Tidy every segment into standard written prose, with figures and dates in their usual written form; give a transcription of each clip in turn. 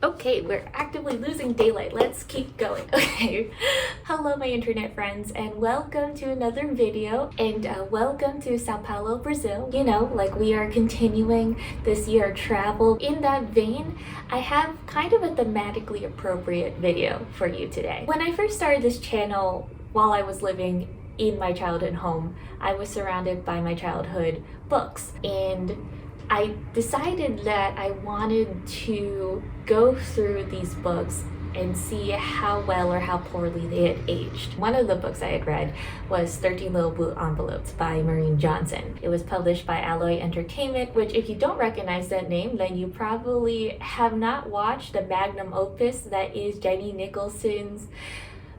Okay, we're actively losing daylight. Let's keep going. Okay. Hello, my internet friends, and welcome to another video, and welcome to Sao Paulo, Brazil. You know, like we are continuing this year of travel. In that vein, I have kind of a thematically appropriate video for you today. When I first started this channel while I was living in my childhood home, I was surrounded by my childhood books, and I decided that I wanted to go through these books and see how well or how poorly they had aged. One of the books I had read was 13 Little Blue Envelopes by Maureen Johnson. It was published by Alloy Entertainment, which if you don't recognize that name, then you probably have not watched the magnum opus that is Jenny Nicholson's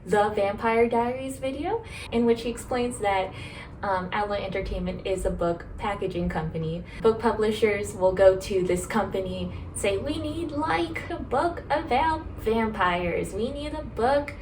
The Vampire Diaries video, in which he explains that Alloy Entertainment is a book packaging company. Book publishers will go to this company and say, we need like a book about vampires, we need a book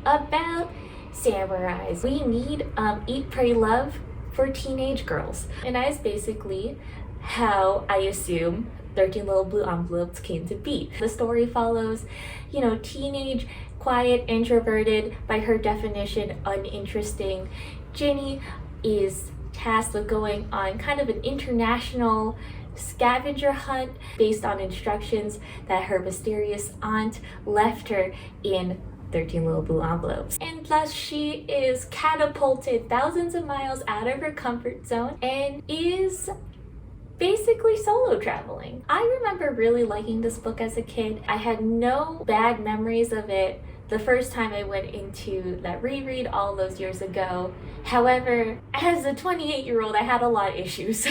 about samurais, we need Eat, Pray, Love for teenage girls. And that is basically how I assume 13 Little Blue Envelopes came to be. The story follows, you know, teenage, quiet, introverted, by her definition, uninteresting Ginny is tasked with going on kind of an international scavenger hunt based on instructions that her mysterious aunt left her in 13 Little Blue Envelopes. And thus she is catapulted thousands of miles out of her comfort zone and is basically solo traveling. I remember really liking this book as a kid. I had no bad memories of it the first time I went into that reread all those years ago. However, as a 28-year-old, I had a lot of issues.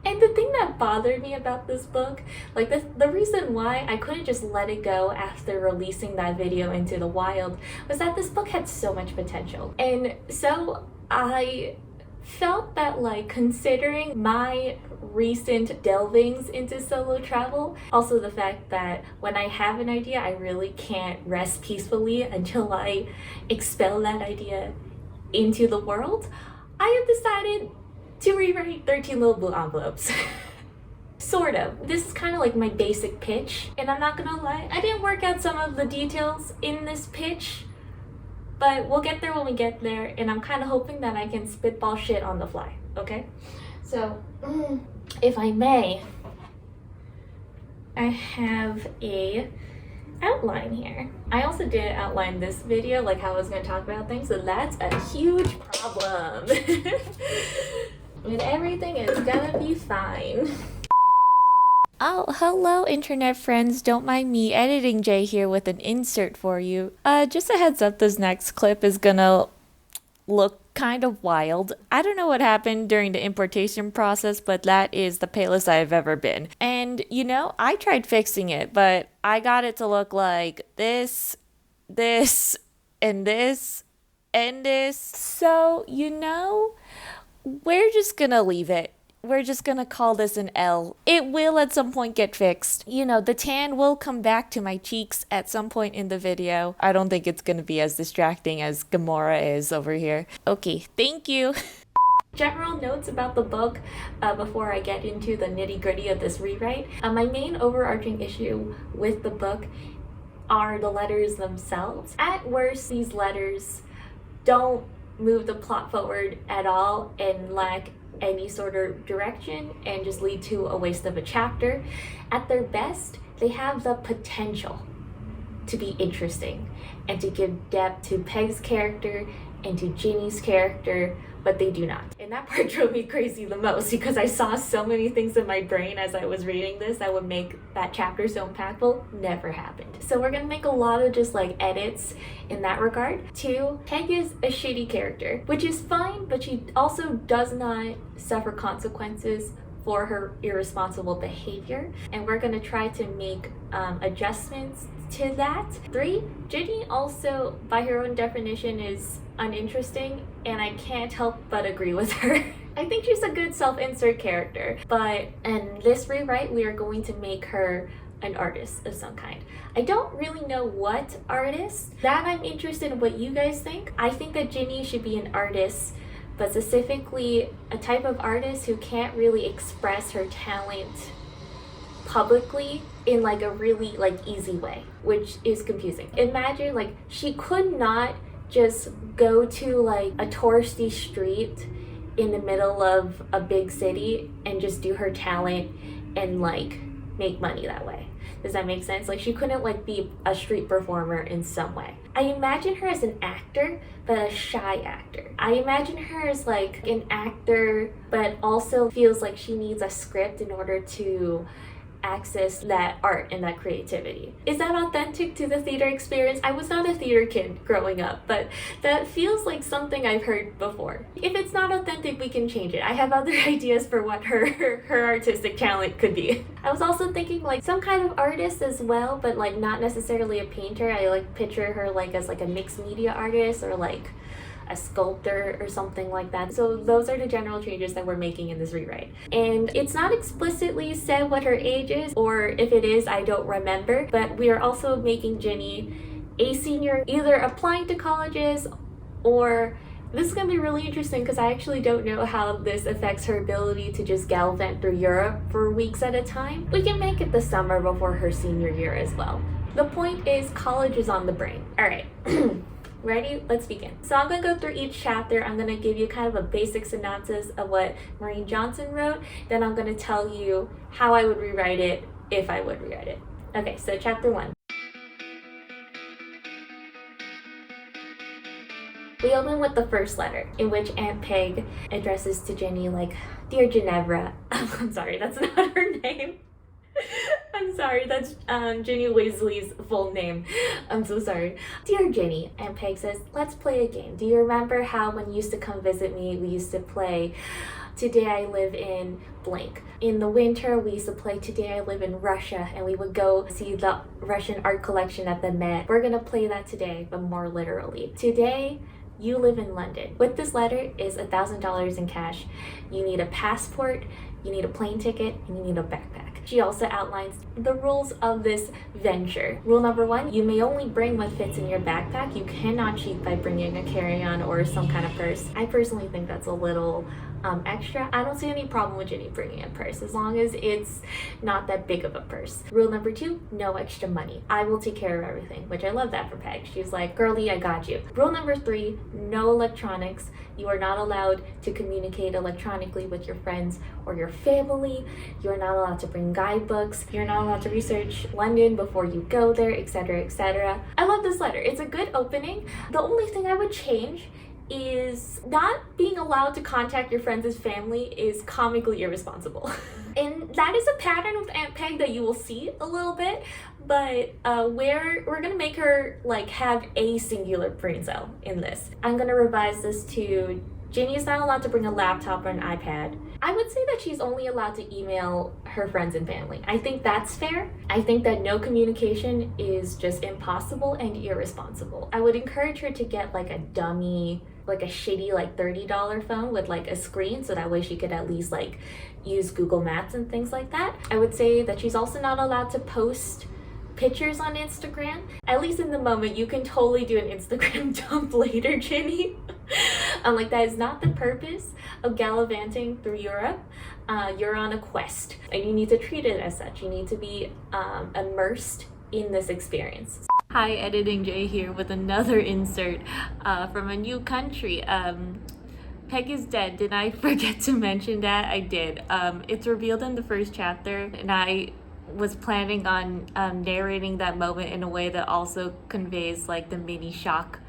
And the thing that bothered me about this book, like the reason why I couldn't just let it go after releasing that video into the wild, was that this book had so much potential. And so I felt that, like, considering my recent delvings into solo travel, also the fact that when I have an idea, I really can't rest peacefully until I expel that idea into the world, I have decided to rewrite 13 Little Blue Envelopes. Sort of. This is kind of like my basic pitch, and I'm not gonna lie, I didn't work out some of the details in this pitch, but we'll get there when we get there, and I'm kind of hoping that I can spitball shit on the fly, okay? So, if I may, I have a outline here. I also didn't outline this video, like how I was going to talk about things, so that's a huge problem. And everything is gonna be fine. Oh, hello internet friends, don't mind me, Editing Jay here with an insert for you. Just a heads up, this next clip is gonna look kind of wild. I don't know what happened during the importation process, but that is the palest I've ever been. And you know, I tried fixing it, but I got it to look like this, and this, and this. So, you know, we're just gonna leave it. We're just gonna call this an L. It will at some point get fixed. You know, the tan will come back to my cheeks at some point in the video. I don't think it's gonna be as distracting as Gamora is over here. Okay, thank you. General notes about the book before I get into the nitty-gritty of this rewrite. My main overarching issue with the book are the letters themselves. At worst, these letters don't move the plot forward at all and lack any sort of direction and just lead to a waste of a chapter. At their best, they have the potential to be interesting and to give depth to Peg's character and to Ginny's character, but they do not. And that part drove me crazy the most because I saw so many things in my brain as I was reading this that would make that chapter so impactful. Never happened. So we're gonna make a lot of just like edits in that regard. 2, Peg is a shitty character, which is fine, but she also does not suffer consequences for her irresponsible behavior, and we're going to try to make adjustments to that. 3, Ginny also, by her own definition, is uninteresting, and I can't help but agree with her. I think she's a good self-insert character, but in this rewrite, we are going to make her an artist of some kind. I don't really know what artist. That I'm interested in what you guys think. I think that Ginny should be an artist, but specifically a type of artist who can't really express her talent publicly in like a really like easy way, which is confusing. Imagine like she could not just go to like a touristy street in the middle of a big city and just do her talent and like make money that way. Does that make sense? Like she couldn't like be a street performer in some way. I imagine her as an actor, but a shy actor. I imagine her as like an actor, but also feels like she needs a script in order to access that art and that creativity. Is that authentic to the theater experience? I was not a theater kid growing up, but that feels like something I've heard before. If it's not authentic, we can change it. I have other ideas for what her artistic talent could be. I was also thinking like some kind of artist as well, but like not necessarily a painter. I like picture her like as like a mixed media artist or like a sculptor or something like that. So those are the general changes that we're making in this rewrite. And it's not explicitly said what her age is, or if it is, I don't remember, but we are also making Ginny a senior, either applying to colleges or this is going to be really interesting because I actually don't know how this affects her ability to just gallivant through Europe for weeks at a time. We can make it the summer before her senior year as well. The point is college is on the brain. All right. Ready? Let's begin. So I'm going to go through each chapter. I'm going to give you kind of a basic synopsis of what Maureen Johnson wrote. Then I'm going to tell you how I would rewrite it if I would rewrite it. Okay, so chapter 1. We open with the first letter, in which Aunt Peg addresses to Ginny like, "Dear Ginevra." I'm sorry, that's not her name. I'm sorry, that's Ginny Weasley's full name. I'm so sorry. "Dear Ginny," Aunt Peg says, "let's play a game. Do you remember how when you used to come visit me, we used to play Today I Live in blank? In the winter, we used to play Today I Live in Russia, and we would go see the Russian art collection at the Met. We're gonna play that today, but more literally. Today, you live in London. With this letter is $1,000 in cash. You need a passport, you need a plane ticket, and you need a backpack." She also outlines the rules of this venture. Rule number 1, you may only bring what fits in your backpack. You cannot cheat by bringing a carry-on or some kind of purse. I personally think that's a little extra. I don't see any problem with Ginny bringing a purse as long as it's not that big of a purse. Rule number 2, no extra money. I will take care of everything, which I love that for Peg. She's like, "Girlie, I got you." Rule number 3, no electronics. You are not allowed to communicate electronically with your friends or your family. You're not allowed to bring guidebooks. You're not allowed to research London before you go there, etc., etc. I love this letter. It's a good opening. The only thing I would change is not being allowed to contact your friends' family is comically irresponsible. And that is a pattern with Aunt Peg that you will see a little bit, but we're gonna make her like have a singular brain cell in this. I'm gonna revise this to Ginny is not allowed to bring a laptop or an iPad. I would say that she's only allowed to email her friends and family. I think that's fair. I think that no communication is just impossible and irresponsible. I would encourage her to get like a dummy, like a shitty like $30 phone with like a screen so that way she could at least like use Google Maps and things like that. I would say that she's also not allowed to post pictures on Instagram. At least in the moment, you can totally do an Instagram dump later, Ginny. Like that is not the purpose of gallivanting through Europe. You're on a quest and you need to treat it as such. You need to be immersed in this experience. Hi, Editing J here with another insert from a new country. Peg is dead. Did I forget to mention that? I did. It's revealed in the first chapter, and I was planning on narrating that moment in a way that also conveys like the mini shock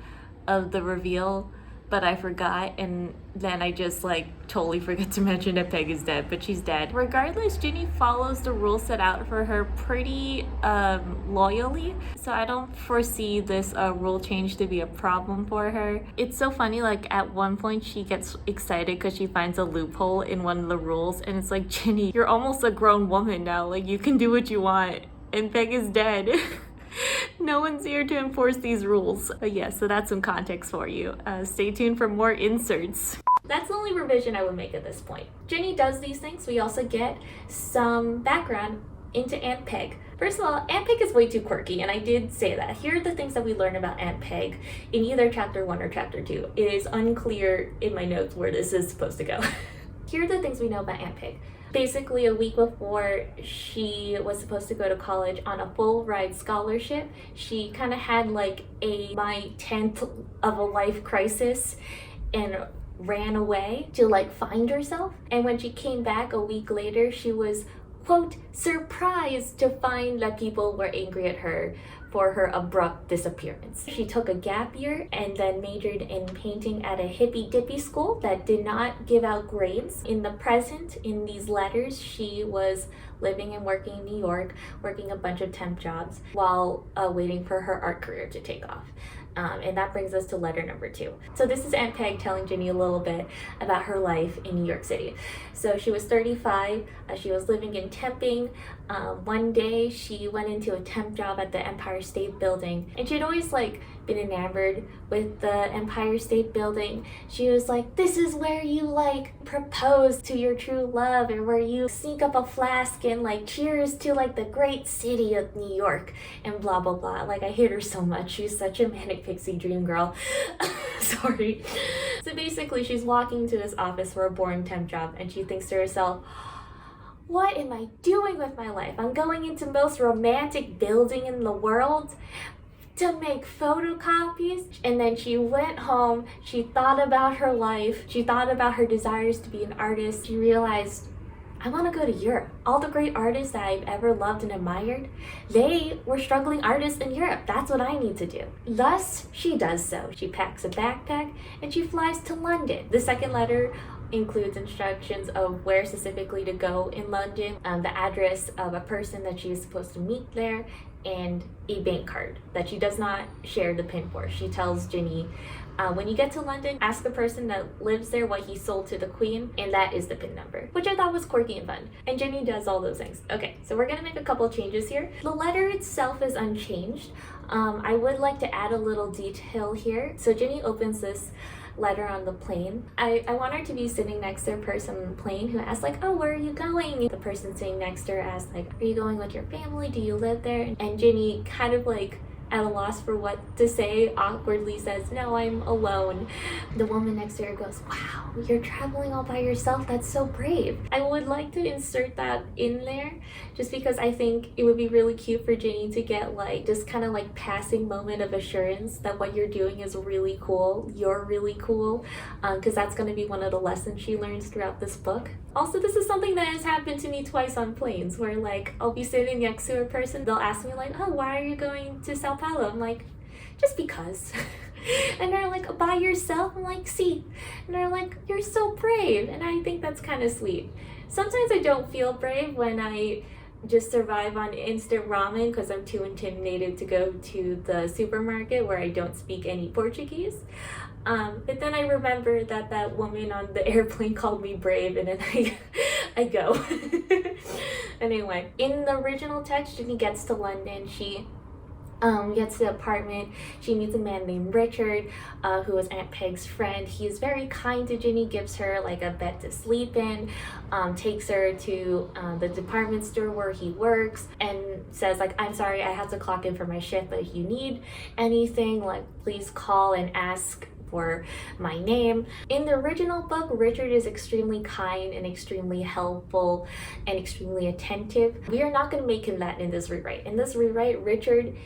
of the reveal, but I forgot, and then I just like totally forget to mention that Peg is dead, but she's dead. Regardless, Ginny follows the rules set out for her pretty loyally, so I don't foresee this rule change to be a problem for her. It's so funny, like at one point she gets excited because she finds a loophole in one of the rules, and it's like, Ginny, you're almost a grown woman now, like you can do what you want, and Peg is dead. No one's here to enforce these rules. But yeah, so that's some context for you. Stay tuned for more inserts. That's the only revision I would make at this point. Ginny does these things. We also get some background into Aunt Peg. First of all, Aunt Peg is way too quirky, and I did say that. Here are the things that we learn about Aunt Peg in either chapter 1 or chapter 2. It is unclear in my notes where this is supposed to go. Here are the things we know about Aunt Peg. Basically, a week before she was supposed to go to college on a full ride scholarship, she kind of had like a my 10th of a life crisis and ran away to like find herself. And when she came back a week later, she was, quote, surprised to find that people were angry at her for her abrupt disappearance. She took a gap year and then majored in painting at a hippy dippy school that did not give out grades. In the present, in these letters, she was living and working in New York, working a bunch of temp jobs while waiting for her art career to take off. And that brings us to letter number 2. So this is Aunt Peg telling Ginny a little bit about her life in New York City. So she was 35, she was living in temping. One day she went into a temp job at the Empire State Building, and she'd always like been enamored with the Empire State Building. She was like, this is where you like propose to your true love, and where you sneak up a flask and like cheers to like the great city of New York and blah blah blah. Like, I hate her so much. She's such a manic pixie dream girl. Sorry. So basically she's walking to this office for a boring temp job, and she thinks to herself, what am I doing with my life? I'm going into the most romantic building in the world to make photocopies. And then she went home, she thought about her life, she thought about her desires to be an artist. She realized, I want to go to Europe. All the great artists that I've ever loved and admired, they were struggling artists in Europe. That's what I need to do. Thus, she does so. She packs a backpack and she flies to London. The second letter includes instructions of where specifically to go in London, the address of a person that she is supposed to meet there, and a bank card that she does not share the PIN for. She tells Ginny, when you get to London, ask the person that lives there what he sold to the Queen, and that is the PIN number, which I thought was quirky and fun. And Ginny does all those things. Okay, so we're gonna make a couple changes here. The letter itself is unchanged. I would like to add a little detail here. So Ginny opens this letter on the plane. I want her to be sitting next to a person on the plane who asks like, oh, where are you going? The person sitting next to her asks like, are you going with your family? Do you live there? And Ginny, kind of like at a loss for what to say, awkwardly says, no, I'm alone. The woman next to her goes, wow, you're traveling all by yourself? That's so brave. I would like to insert that in there just because I think it would be really cute for Ginny to get like just kind of like passing moment of assurance that what you're doing is really cool. You're really cool, because that's going to be one of the lessons she learns throughout this book. Also, this is something that has happened to me twice on planes, where like I'll be sitting next to a person, they'll ask me like, oh, why are you going to Sao Paulo? I'm like, just because. And they're like, by yourself? I'm like, see. And they're like, you're so brave. And I think that's kind of sweet. Sometimes I don't feel brave when I just survive on instant ramen because I'm too intimidated to go to the supermarket where I don't speak any Portuguese. But then I remember that that woman on the airplane called me brave, and then I go. Anyway, in the original text, Ginny gets to London. She gets to the apartment. She meets a man named Richard, who is Aunt Peg's friend. He is very kind to Ginny, gives her like a bed to sleep in, takes her to the department store where he works, and says like, I'm sorry, I have to clock in for my shift, but if you need anything, like please call and ask for my name. In the original book, Richard is extremely kind and extremely helpful and extremely attentive. We are not going to make him that in this rewrite. In this rewrite, Richard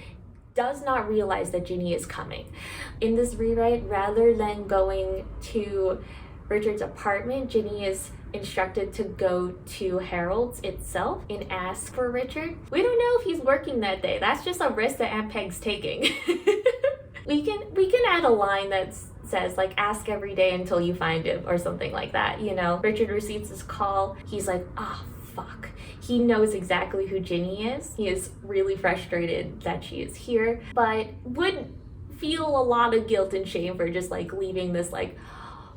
does not realize that Ginny is coming. In this rewrite, rather than going to Richard's apartment, Ginny is instructed to go to Harold's itself and ask for Richard. We don't know if he's working that day. That's just a risk that Aunt Peg's taking. We can add a line that says like, ask every day until you find him, or something like that, you know. Richard receives his call. He's like, oh fuck. He knows exactly who Ginny is. He is really frustrated that she is here, but would feel a lot of guilt and shame for just like leaving this like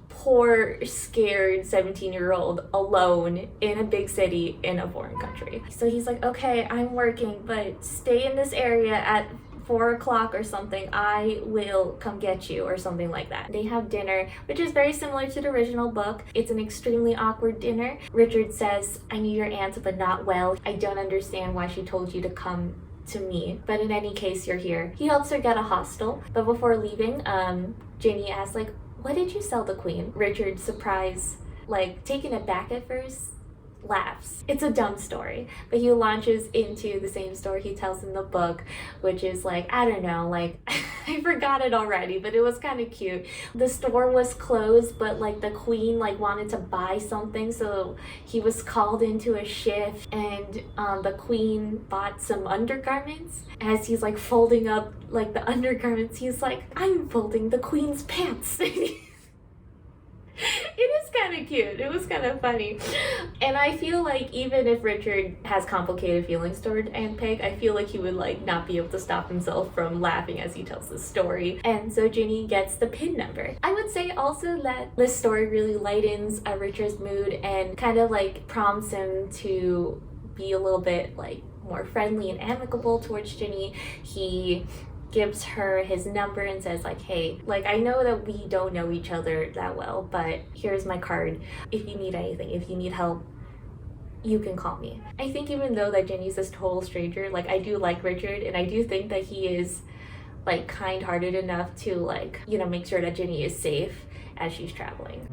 poor, scared 17-year-old alone in a big city in a foreign country. So he's like, okay, I'm working, but stay in this area at 4 o'clock or something, I will come get you, or something like that. They have dinner, which is very similar to the original book. It's an extremely awkward dinner. Richard says, I knew your aunt, but not well. I don't understand why she told you to come to me, but in any case, you're here. He helps her get a hostel, but before leaving, Ginny asks like, what did you sell the Queen? Richard, surprised, like taken aback at first, laughs. It's a dumb story, but he launches into the same story he tells in the book, which is like, I don't know, like I forgot it already, but it was kind of cute. The store was closed, but like the queen like wanted to buy something, so he was called into a shift, and the queen bought some undergarments. As he's like folding up like the undergarments, he's like, I'm folding the queen's pants. It is kind of cute. It was kind of funny. And I feel like even if Richard has complicated feelings toward Aunt Peg, I feel like he would like not be able to stop himself from laughing as he tells the story. And so Ginny gets the pin number. I would say also that this story really lightens Richard's mood and kind of like prompts him to be a little bit like more friendly and amicable towards Ginny. He gives her his number and says like, hey, like I know that we don't know each other that well, but here's my card. If you need anything, if you need help, you can call me. I think even though that Ginny's this total stranger, like I do like Richard, and I do think that he is like kind-hearted enough to like, you know, make sure that Ginny is safe as she's traveling.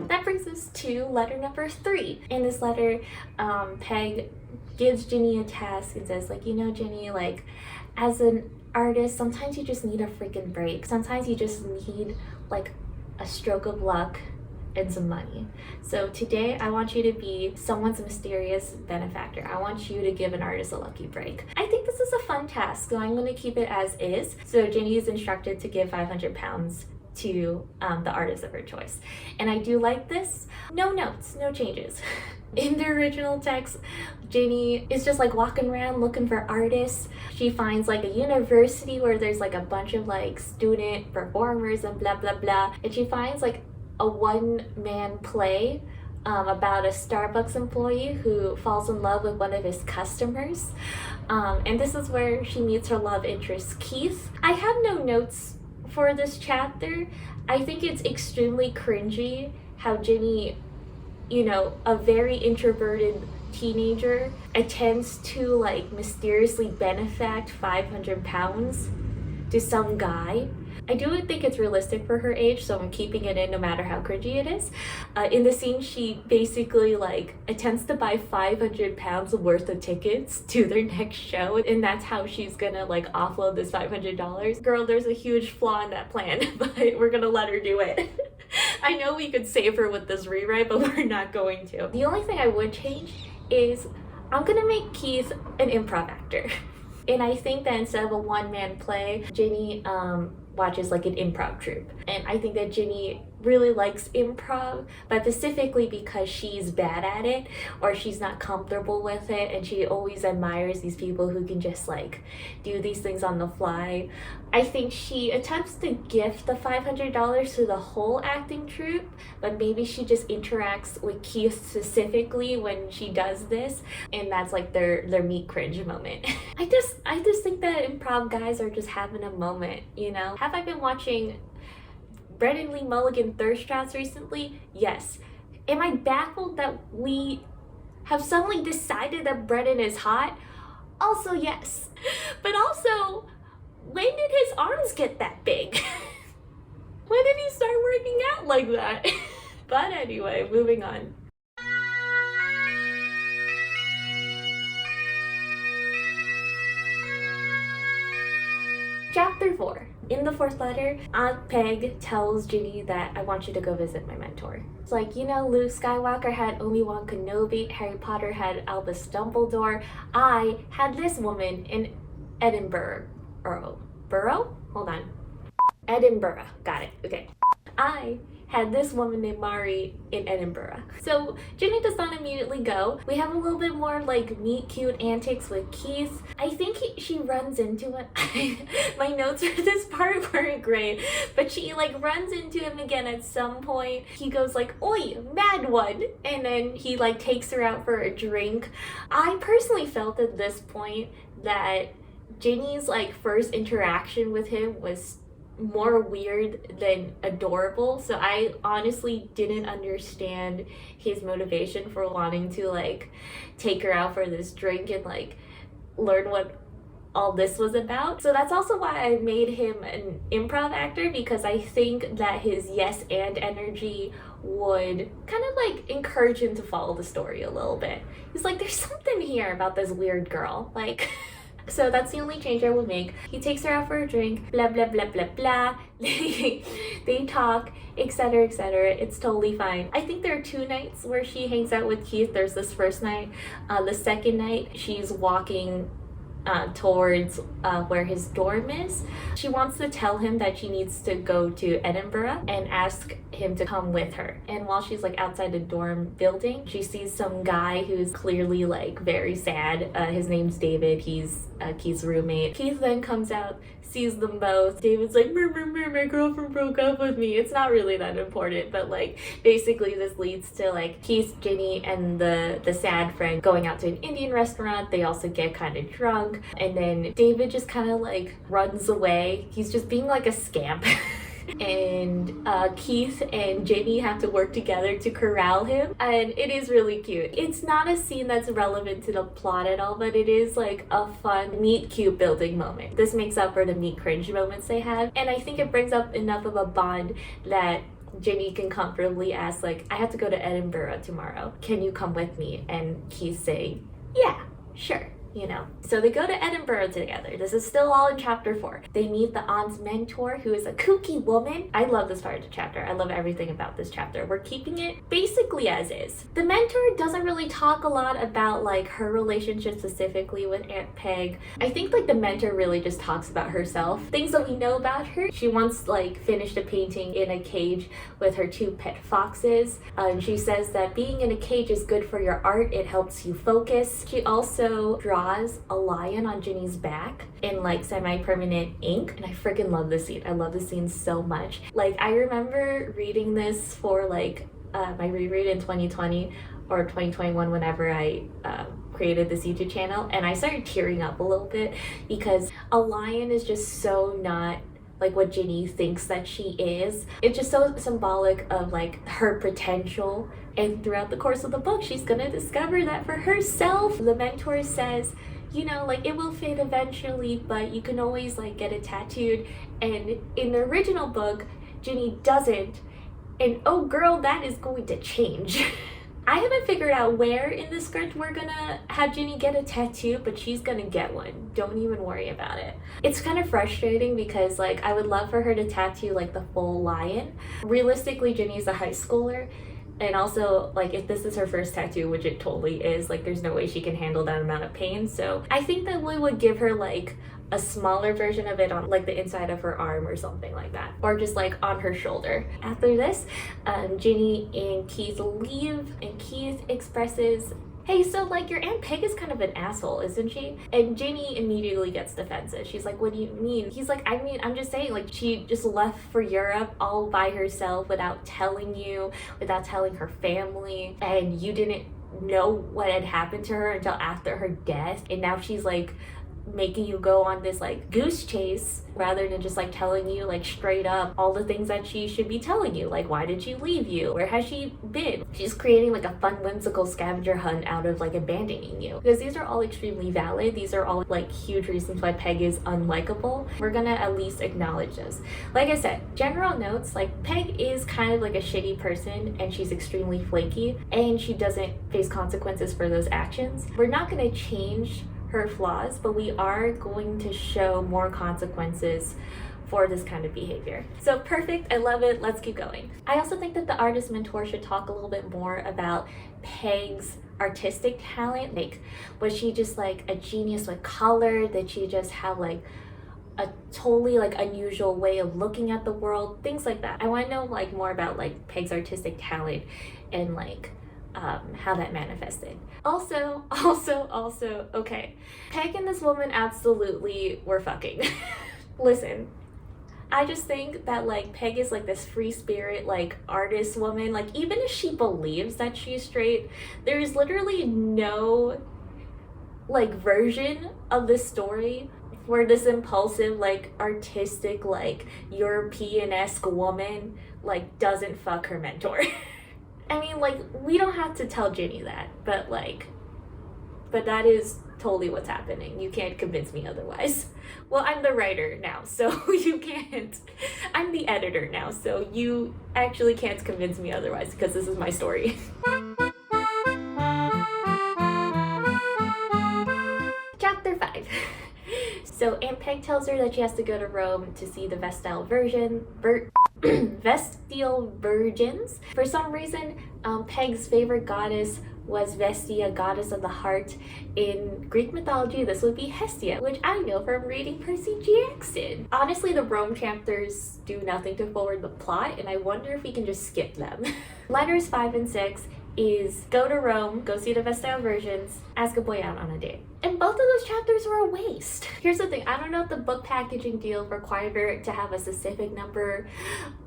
That brings us to letter number 3. In this letter, Peg gives Ginny a task and says like, you know, Ginny, like as an artist, sometimes you just need a freaking break. Sometimes you just need like a stroke of luck and some money. So today I want you to be someone's mysterious benefactor. I want you to give an artist a lucky break. I think this is a fun task, so I'm going to keep it as is. So Ginny is instructed to give £500 to the artist of her choice. And I do like this. No notes, no changes. In the original text, Ginny is just like walking around looking for artists. She finds like a university where there's like a bunch of like student performers and blah blah blah, and she finds like a one-man play about a Starbucks employee who falls in love with one of his customers, and this is where she meets her love interest Keith. I have no notes for this chapter. I think it's extremely cringy how Ginny, you know, a very introverted teenager, attempts to like mysteriously benefact £500 to some guy. I do think it's realistic for her age, so I'm keeping it in no matter how cringy it is. In the scene, she basically like attempts to buy £500 worth of tickets to their next show, and that's how she's gonna like offload this $500. Girl, there's a huge flaw in that plan, but we're gonna let her do it. I know we could save her with this rewrite, but we're not going to. The only thing I would change is I'm gonna make Keith an improv actor. And I think that instead of a one-man play, Ginny watches like an improv troupe. And I think that Ginny really likes improv, but specifically because she's bad at it or she's not comfortable with it, and she always admires these people who can just like do these things on the fly. I think she attempts to gift the $500 to the whole acting troupe, but maybe she just interacts with Keith specifically when she does this, and that's like their meet cringe moment. I just think that improv guys are just having a moment, you know? Have I been watching Brennan Lee Mulligan thirst traps recently? Yes. Am I baffled that we have suddenly decided that Brennan is hot? Also yes. But also, when did his arms get that big? When did he start working out like that? But anyway, moving on. Chapter 4. In the 4th letter, Aunt Peg tells Ginny that I want you to go visit my mentor. It's like, you know, Luke Skywalker had Obi-Wan Kenobi, Harry Potter had Albus Dumbledore. I had this woman in Edinburgh. Edinburgh. Got it. Okay. I had this woman named Maureen in Edinburgh. So Ginny does not immediately go. We have a little bit more like meet cute antics with Keith. I think she runs into him. My notes for this part weren't great, but she like runs into him again at some point. He goes like, "Oi, mad one," and then he like takes her out for a drink. I personally felt at this point that Ginny's like first interaction with him was more weird than adorable, so I honestly didn't understand his motivation for wanting to like take her out for this drink and like learn what all this was about. So that's also why I made him an improv actor, because I think that his yes and energy would kind of like encourage him to follow the story a little bit. He's like, there's something here about this weird girl, like. So that's the only change I would make. He takes her out for a drink, blah blah blah blah blah. They talk, etc etc. It's totally fine. I think there are 2 nights where she hangs out with Keith. There's this first night. The second night she's walking towards where his dorm is. She wants to tell him that she needs to go to Edinburgh and ask him to come with her. And while she's like outside the dorm building, she sees some guy who's clearly like very sad. His name's David. He's Keith's roommate. Keith then comes out, sees them both. David's like, my girlfriend broke up with me. It's not really that important, but like basically this leads to like Keith, Ginny, and the sad friend going out to an Indian restaurant. They also get kind of drunk, and then David just kind of like runs away. He's just being like a scamp. And Keith and Ginny have to work together to corral him, and it is really cute. It's not a scene that's relevant to the plot at all, but it is like a fun meet cute building moment. This makes up for the meet cringe moments they have, and I think it brings up enough of a bond that Ginny can comfortably ask like, I have to go to Edinburgh tomorrow, can you come with me? And Keith say, yeah, sure. You know, so they go to Edinburgh together. This is still all in chapter 4. They meet the aunt's mentor, who is a kooky woman. I love this part of the chapter. I love everything about this chapter. We're keeping it basically as is. The mentor doesn't really talk a lot about like her relationship specifically with Aunt Peg. I think like the mentor really just talks about herself, things that we know about her. She once like finished a painting in a cage with her 2 pet foxes. She says that being in a cage is good for your art. It helps you focus. She also draws a lion on Ginny's back in like semi-permanent ink, and I freaking love this scene. I love this scene so much. Like I remember reading this for like my reread in 2020 or 2021 whenever I created this YouTube channel, and I started tearing up a little bit because a lion is just so not like what Ginny thinks that she is. It's just so symbolic of like her potential, and throughout the course of the book she's gonna discover that for herself. The mentor says, you know, like it will fade eventually, but you can always like get it tattooed. And in the original book Ginny doesn't, and oh girl, that is going to change. I haven't figured out where in the script we're gonna have Ginny get a tattoo, but she's gonna get one. Don't even worry about it. It's kind of frustrating because like I would love for her to tattoo like the full lion. Realistically, Ginny's a high schooler, and also like if this is her first tattoo, which it totally is, like there's no way she can handle that amount of pain. So I think that we would give her like a smaller version of it on like the inside of her arm or something like that, or just like on her shoulder. After this, Ginny and Keith leave, and Keith expresses, hey, so like your Aunt Peg is kind of an asshole, isn't she? And Ginny immediately gets defensive. She's like, what do you mean? He's like, I mean, I'm just saying, like she just left for Europe all by herself without telling you, without telling her family, and you didn't know what had happened to her until after her death, and now she's like making you go on this like goose chase rather than just like telling you like straight up all the things that she should be telling you, like why did she leave you, where has she been. She's creating like a fun whimsical scavenger hunt out of like abandoning you, because these are all extremely valid. These are all like huge reasons why Peg is unlikable. We're gonna at least acknowledge this. Like I said, general notes, like Peg is kind of like a shitty person, and she's extremely flaky, and she doesn't face consequences for those actions. We're not gonna change her flaws, but we are going to show more consequences for this kind of behavior. So perfect, I love it, let's keep going. I also think that the artist mentor should talk a little bit more about Peg's artistic talent. Like, was she just like a genius with color? Did she just have like a totally like unusual way of looking at the world? Things like that. I want to know like more about like Peg's artistic talent and like how that manifested. Also, okay, Peg and this woman absolutely were fucking. Listen, I just think that like Peg is like this free spirit like artist woman. Like even if she believes that she's straight, there is literally no like version of this story where this impulsive like artistic like European-esque woman like doesn't fuck her mentor. I mean, like, we don't have to tell Ginny that, but that is totally what's happening. You can't convince me otherwise. Well, I'm the writer now, so you can't. I'm the editor now, so you actually can't convince me otherwise because this is my story. Chapter 5. So Aunt Peg tells her that she has to go to Rome to see the Vestal Virgins. For some reason, Peg's favorite goddess was Vestia, goddess of the heart. In Greek mythology, this would be Hestia, which I know from reading Percy Jackson. Honestly, the Rome chapters do nothing to forward the plot, and I wonder if we can just skip them. Letters 5 and 6 is go to Rome, go see the Vestal Virgins, ask a boy out on a date. And both of those chapters were a waste. Here's the thing, I don't know if the book packaging deal required her to have a specific number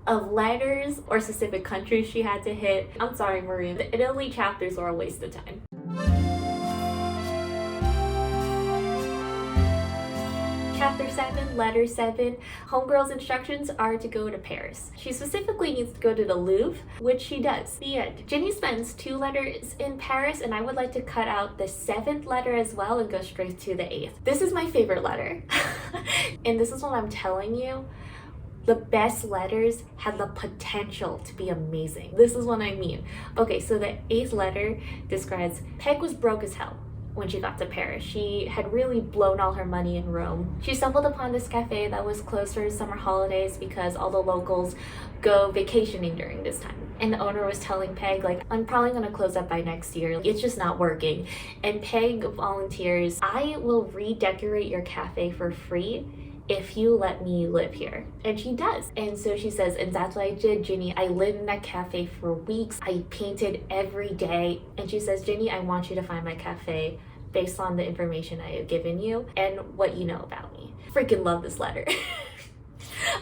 of letters or specific countries she had to hit. I'm sorry, Maureen, the Italy chapters were a waste of time. Chapter 7, Letter 7, Homegirl's instructions are to go to Paris. She specifically needs to go to the Louvre, which she does. The end. Ginny spends 2 letters in Paris, and I would like to cut out the 7th letter as well and go straight to the 8th. This is my favorite letter. And this is what I'm telling you. The best letters had the potential to be amazing. This is what I mean. Okay, so the 8th letter describes Peg was broke as hell when she got to Paris. She had really blown all her money in Rome. She stumbled upon this cafe that was closed for summer holidays because all the locals go vacationing during this time. And the owner was telling Peg, like, I'm probably gonna close up by next year. It's just not working. And Peg volunteers, I will redecorate your cafe for free if you let me live here. And she does. And so she says, and that's what I did, Ginny. I lived in that cafe for weeks. I painted every day. And she says, Ginny, I want you to find my cafe based on the information I have given you and what you know about me. Freaking love this letter.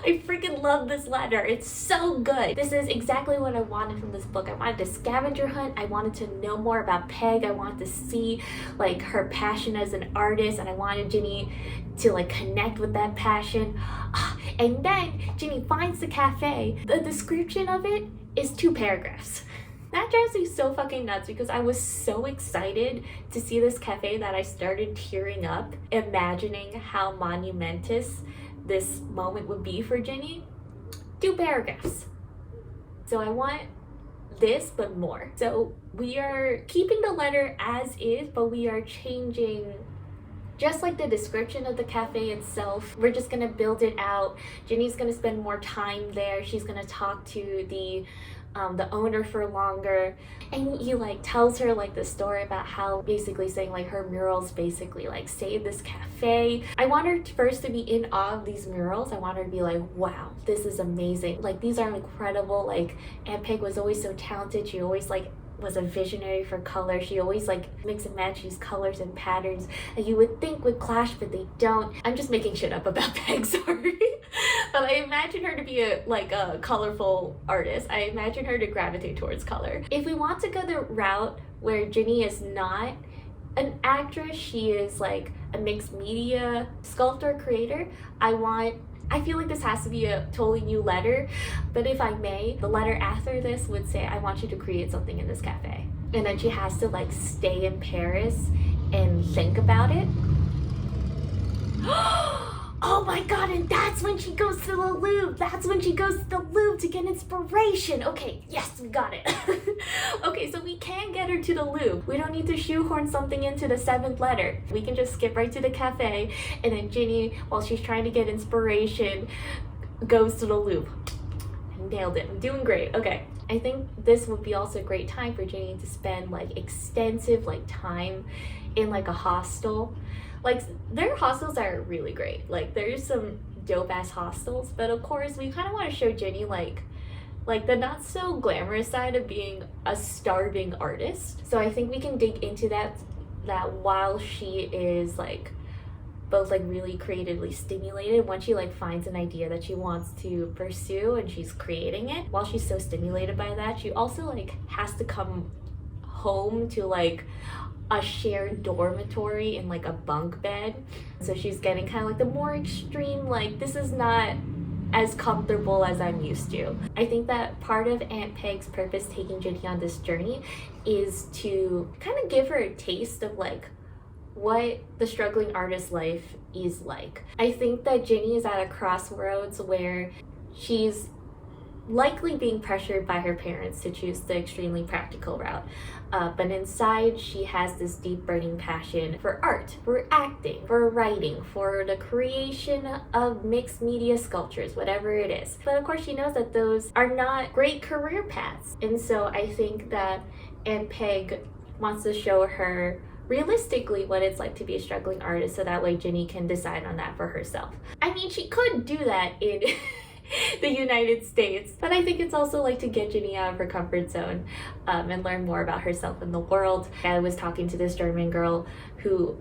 I freaking love this letter. It's so good. This is exactly what I wanted from this book. I wanted a scavenger hunt. I wanted to know more about Peg. I wanted to see like her passion as an artist, and I wanted Ginny to like connect with that passion. And then Ginny finds the cafe. The description of it is 2 paragraphs. That drives me so fucking nuts because I was so excited to see this cafe that I started tearing up, imagining how monumentous this moment would be for Ginny. 2 paragraphs. So I want this, but more. So we are keeping the letter as is, but we are changing just like the description of the cafe itself. We're just gonna build it out. Ginny's gonna spend more time there. She's gonna talk to the owner for longer, and he like tells her like the story about how basically saying like her murals basically like saved this cafe. I want her first to be in awe of these murals. I want her to be like, wow, this is amazing, like these are incredible. Like Aunt Peg was always so talented. She always like was a visionary for color. She always like mix and match these colors and patterns that you would think would clash, but they don't. I'm just making shit up about Peg, sorry. But I imagine her to be a colorful artist. I imagine her to gravitate towards color. If we want to go the route where Ginny is not an actress, she is like a mixed media sculptor creator, I feel like this has to be a totally new letter, but if I may, the letter after this would say, I want you to create something in this cafe. And then she has to like stay in Paris and think about it. Oh my god, and that's when she goes to the Louvre. That's when she goes to the Louvre to get inspiration. Okay, yes, we got it. Okay, so we can get her to the Louvre. We don't need to shoehorn something into the 7th letter. We can just skip right to the cafe, and then Ginny, while she's trying to get inspiration, goes to the Louvre. Nailed it. I'm doing great. Okay. I think this would be also a great time for Ginny to spend like extensive like time in like a hostel. Like their hostels are really great. Like there's some dope ass hostels, but of course we kind of want to show Ginny like the not so glamorous side of being a starving artist. So I think we can dig into that while she is like both like really creatively stimulated, once she like finds an idea that she wants to pursue and she's creating it, while she's so stimulated by that, she also like has to come home to like a shared dormitory in like a bunk bed. So she's getting kind of like the more extreme, like this is not as comfortable as I'm used to. I think that part of Aunt Peg's purpose taking Ginny on this journey is to kind of give her a taste of like what the struggling artist life is like. I think that Ginny is at a crossroads where she's likely being pressured by her parents to choose the extremely practical route. But inside, she has this deep burning passion for art, for acting, for writing, for the creation of mixed media sculptures, whatever it is. But of course, she knows that those are not great career paths. And so I think that Aunt Peg wants to show her realistically what it's like to be a struggling artist, so that way Ginny can decide on that for herself. I mean, she could do that in the United States, but I think it's also like to get Ginny out of her comfort zone and learn more about herself and the world. I was talking to this German girl who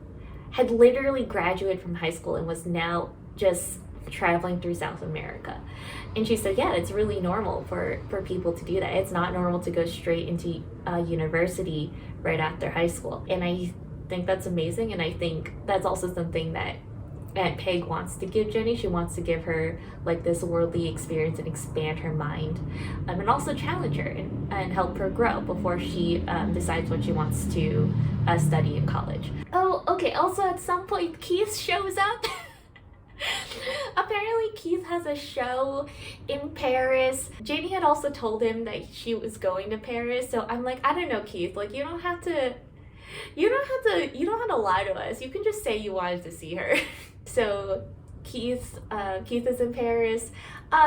had literally graduated from high school and was now just traveling through South America. And she said, yeah, it's really normal for people to do that. It's not normal to go straight into university right after high school. And I think that's amazing, and I think that's also something that Aunt Peg wants to give Jenny. She wants to give her like this worldly experience and expand her mind, and also challenge her and help her grow before she decides what she wants to study in college. Oh, okay, also at some point Keith shows up. Apparently Keith has a show in Paris. Jenny had also told him that she was going to Paris, so I'm like, I don't know, Keith, like you don't have to lie to us. You can just say you wanted to see her. So Keith is in Paris.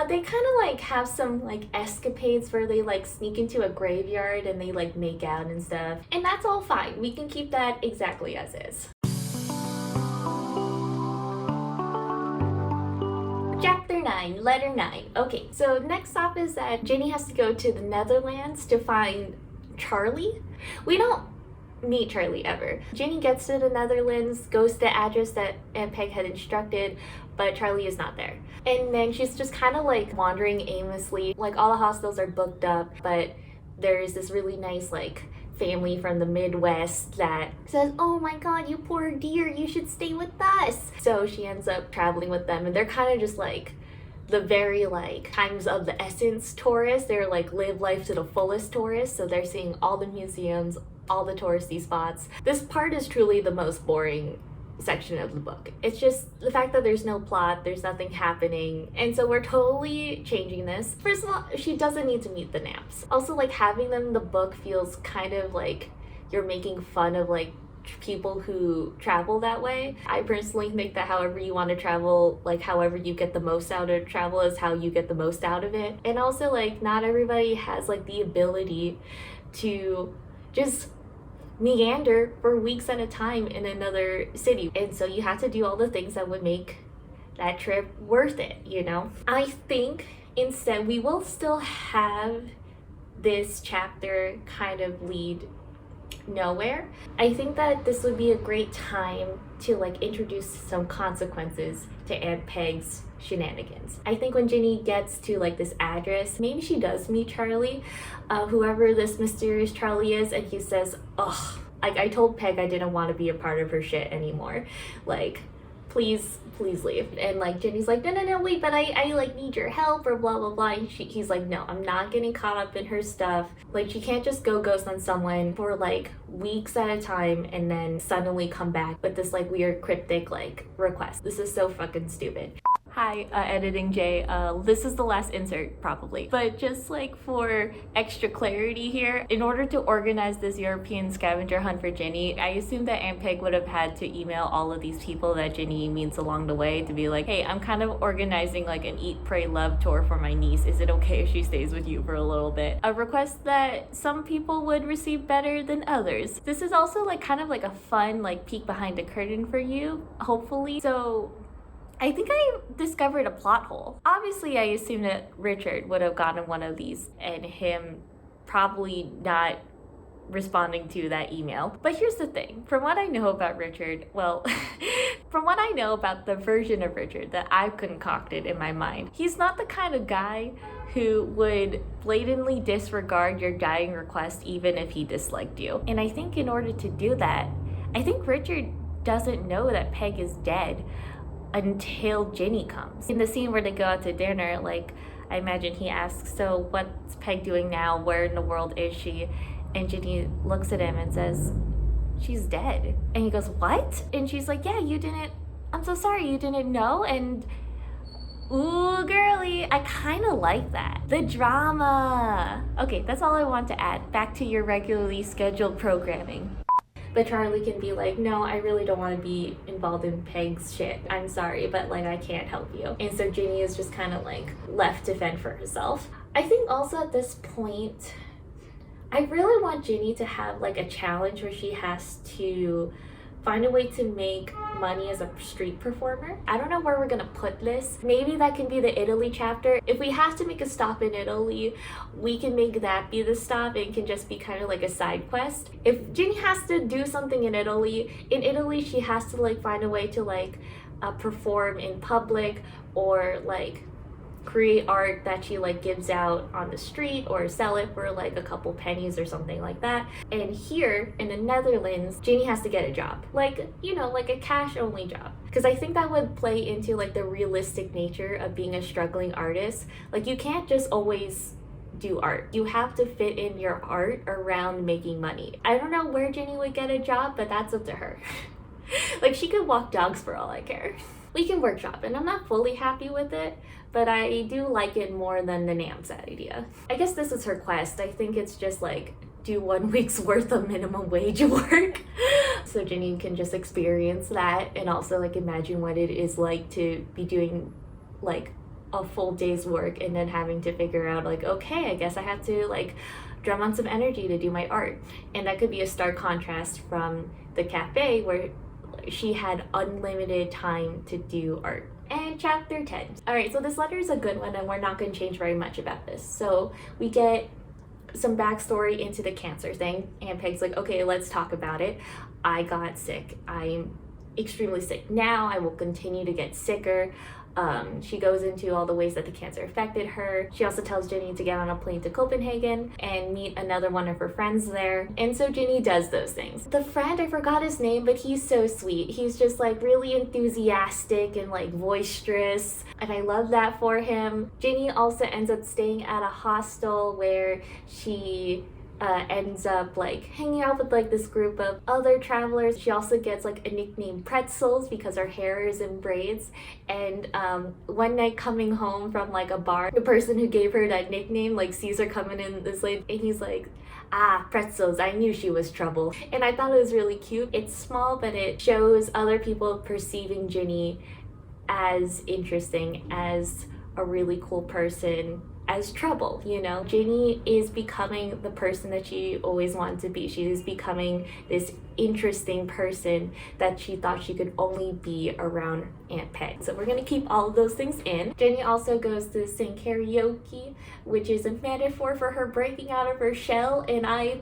They kind of like have some like escapades where they like sneak into a graveyard and they like make out and stuff. And that's all fine. We can keep that exactly as is. Chapter 9, Letter 9. Okay, so next stop is that Ginny has to go to the Netherlands to find Charlie. We don't meet Charlie ever. Ginny gets to the Netherlands, goes to the address that Aunt Peg had instructed, but Charlie is not there. And then she's just kind of like wandering aimlessly. Like all the hostels are booked up, but there's this really nice like family from the Midwest that says, oh my god, you poor dear, you should stay with us. So she ends up traveling with them, and they're kind of just like the very like times of the essence tourists. They're like live life to the fullest tourists, so they're seeing all the museums, all the touristy spots. This part is truly the most boring section of the book. It's just the fact that there's no plot, there's nothing happening, and so we're totally changing this. First of all, she doesn't need to meet the Namps. Also, like having them in the book feels kind of like you're making fun of like people who travel that way. I personally think that however you want to travel, like however you get the most out of travel is how you get the most out of it. And also like not everybody has like the ability to just meander for weeks at a time in another city, and so you have to do all the things that would make that trip worth it, you know? I think instead we will still have this chapter kind of lead nowhere. I think that this would be a great time to like introduce some consequences to Aunt Peg's shenanigans. I think when Ginny gets to like this address, maybe she does meet Charlie, whoever this mysterious Charlie is, and he says, ugh, like I told Peg I didn't want to be a part of her shit anymore. Like, please leave. And like Ginny's like, no, wait, but I like need your help or blah blah blah. And he's like, no, I'm not getting caught up in her stuff. Like she can't just go ghost on someone for like weeks at a time and then suddenly come back with this like weird cryptic like request. This is so fucking stupid. Hi, editing Jay. This is the last insert probably, but just like for extra clarity here, in order to organize this European scavenger hunt for Ginny, I assume that Aunt Peg would have had to email all of these people that Ginny meets along the way to be like, hey, I'm kind of organizing like an eat, pray, love tour for my niece. Is it okay if she stays with you for a little bit? A request that some people would receive better than others. This is also like kind of like a fun like peek behind the curtain for you, hopefully. So I think I discovered a plot hole. Obviously, I assumed that Richard would have gotten one of these and him probably not responding to that email. But here's the thing. From what I know about Richard, well, from what I know about the version of Richard that I've concocted in my mind, he's not the kind of guy who would blatantly disregard your dying request even if he disliked you. And I think in order to do that, I think Richard doesn't know that Peg is dead until Ginny comes. In the scene where they go out to dinner, like I imagine he asks, so what's Peg doing now? Where in the world is she? And Ginny looks at him and says, she's dead. And he goes, what? And she's like, yeah, I'm so sorry, you didn't know? And ooh, girly, I kind of like that. The drama. Okay, that's all I want to add. Back to your regularly scheduled programming. But Charlie can be like, no, I really don't want to be involved in Peg's shit. I'm sorry, but like, I can't help you. And so Ginny is just kind of like left to fend for herself. I think also at this point, I really want Ginny to have like a challenge where she has to find a way to make money as a street performer. I don't know where we're gonna put this. Maybe that can be the Italy chapter. If we have to make a stop in Italy, we can make that be the stop and it can just be kind of like a side quest. If Ginny has to do something in Italy she has to like find a way to like perform in public or like create art that she like gives out on the street or sell it for like a couple pennies or something like that. And here in the Netherlands, Ginny has to get a job, like, you know, like a cash only job, because I think that would play into like the realistic nature of being a struggling artist. Like, you can't just always do art. You have to fit in your art around making money. I don't know where Ginny would get a job, but that's up to her. Like, she could walk dogs for all I care. We can workshop, and I'm not fully happy with it, but I do like it more than the NAMS idea. I guess this is her quest. I think it's just like, do 1 week's worth of minimum wage work. So Ginny can just experience that and also like imagine what it is like to be doing like a full day's work and then having to figure out like, okay, I guess I have to like drum on some energy to do my art. And that could be a stark contrast from the cafe where she had unlimited time to do art. And chapter 10. All right, so this letter is a good one and we're not going to change very much about this. So we get some backstory into the cancer thing and Peg's like, okay, let's talk about it. I got sick. I'm extremely sick. Now I will continue to get sicker. She goes into all the ways that the cancer affected her. She also tells Ginny to get on a plane to Copenhagen and meet another one of her friends there. And so Ginny does those things. The friend, I forgot his name, but he's so sweet. He's just like really enthusiastic and like boisterous. And I love that for him. Ginny also ends up staying at a hostel where she ends up like hanging out with like this group of other travelers. She also gets like a nickname Pretzels because her hair is in braids. And one night coming home from like a bar, the person who gave her that nickname like sees her coming in this late and he's like, ah, Pretzels, I knew she was trouble. And I thought it was really cute. It's small, but it shows other people perceiving Ginny as interesting, as a really cool person, as trouble, you know? Ginny is becoming the person that she always wanted to be. She is becoming this interesting person that she thought she could only be around Aunt Peg. So we're gonna keep all of those things in. Ginny also goes to sing karaoke, which is a metaphor for her breaking out of her shell, and I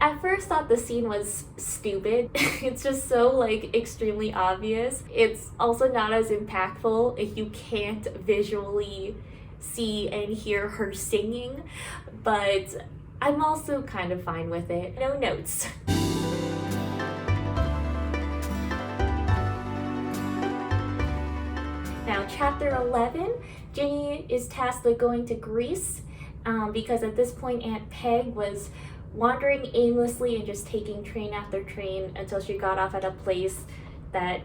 at first thought the scene was stupid. It's just so like extremely obvious. It's also not as impactful if you can't visually see and hear her singing, but I'm also kind of fine with it. No notes. Now, chapter 11, Ginny is tasked with going to Greece because at this point Aunt Peg was wandering aimlessly and just taking train after train until she got off at a place that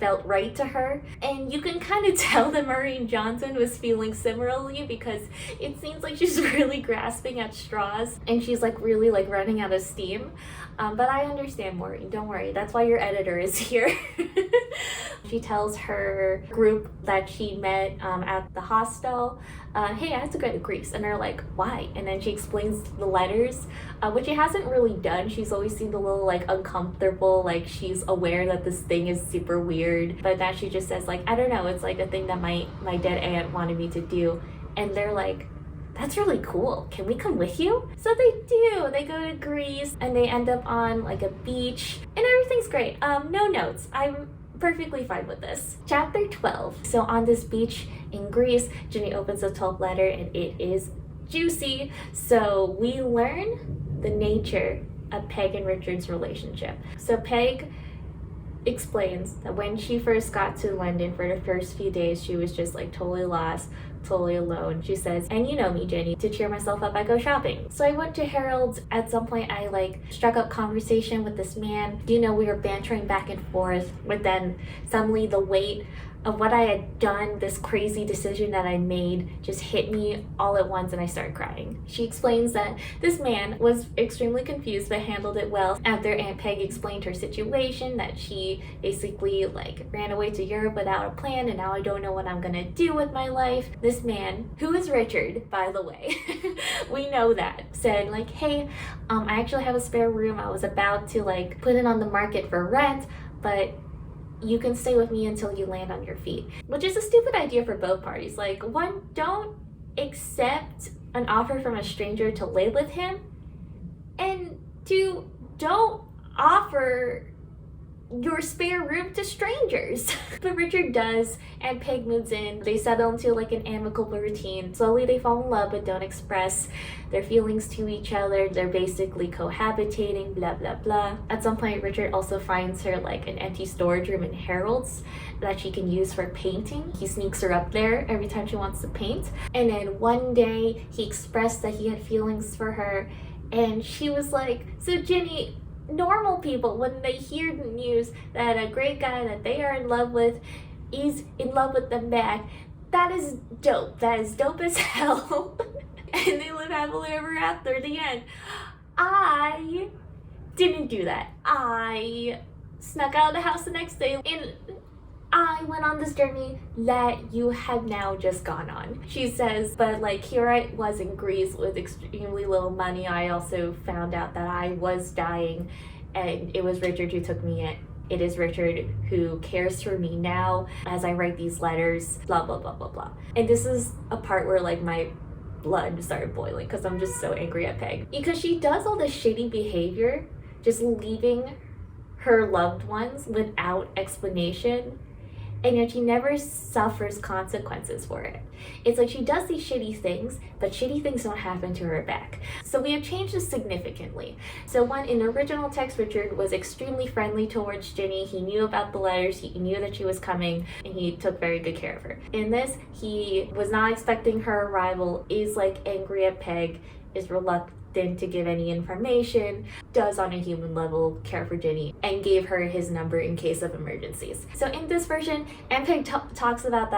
felt right to her. And you can kind of tell that Maureen Johnson was feeling similarly because it seems like she's really grasping at straws and she's like really like running out of steam. But I understand, Maureen, don't worry, that's why your editor is here. She tells her group that she met at the hostel, hey, I have to go to Greece. And they're like, why? And then she explains the letters, which she hasn't really done. She's always seemed a little like uncomfortable, like she's aware that this thing is super weird. But now she just says like, I don't know, it's like a thing that my dead aunt wanted me to do. And they're like, that's really cool. Can we come with you? So they do. They go to Greece and they end up on like a beach and everything's great. No notes. I'm perfectly fine with this. Chapter 12. So on this beach in Greece, Ginny opens the 12th letter and it is juicy. So we learn the nature of Peg and Richard's relationship. So Peg explains that when she first got to London for the first few days, she was just like totally lost, totally alone. She says, and you know me, Jenny, to cheer myself up, I go shopping. So I went to Harold's. At some point, I like struck up conversation with this man. You know, we were bantering back and forth, but then suddenly the weight of what I had done, this crazy decision that I made, just hit me all at once and I started crying. She explains that this man was extremely confused but handled it well. After Aunt Peg explained her situation, that she basically like ran away to Europe without a plan and now I don't know what I'm gonna do with my life. This man, who is Richard, by the way, we know that, said like, hey, I actually have a spare room. I was about to like put it on the market for rent, but you can stay with me until you land on your feet. Which is a stupid idea for both parties. Like, one, don't accept an offer from a stranger to live with him. And two, don't offer your spare room to strangers. But Richard does, and Peg moves in. They settle into like an amicable routine. Slowly they fall in love but don't express their feelings to each other. They're basically cohabitating, blah blah blah. At some point Richard also finds her like an empty storage room in Harold's that she can use for painting. He sneaks her up there every time she wants to paint. And then one day he expressed that he had feelings for her and she was like, so Jenny, normal people, when they hear the news that a great guy that they are in love with is in love with them back, that is dope. That is dope as hell. And they live happily ever after. The end. I didn't do that. I snuck out of the house the next day and I went on this journey that you have now just gone on. She says, but like here I was in Greece with extremely little money. I also found out that I was dying and it was Richard who took me in. It is Richard who cares for me now as I write these letters, blah, blah, blah, blah, blah. And this is a part where like my blood started boiling because I'm just so angry at Peg. Because she does all this shitty behavior, just leaving her loved ones without explanation. And yet she never suffers consequences for it. It's like she does these shitty things, but shitty things don't happen to her back. So we have changed this significantly. So one, in the original text, Richard was extremely friendly towards Ginny. He knew about the letters, he knew that she was coming, and he took very good care of her. In this, he was not expecting her arrival, is like angry at Peg, is reluctant to give any information, does on a human level care for Ginny, and gave her his number in case of emergencies. So in this version, Aunt Peg talks about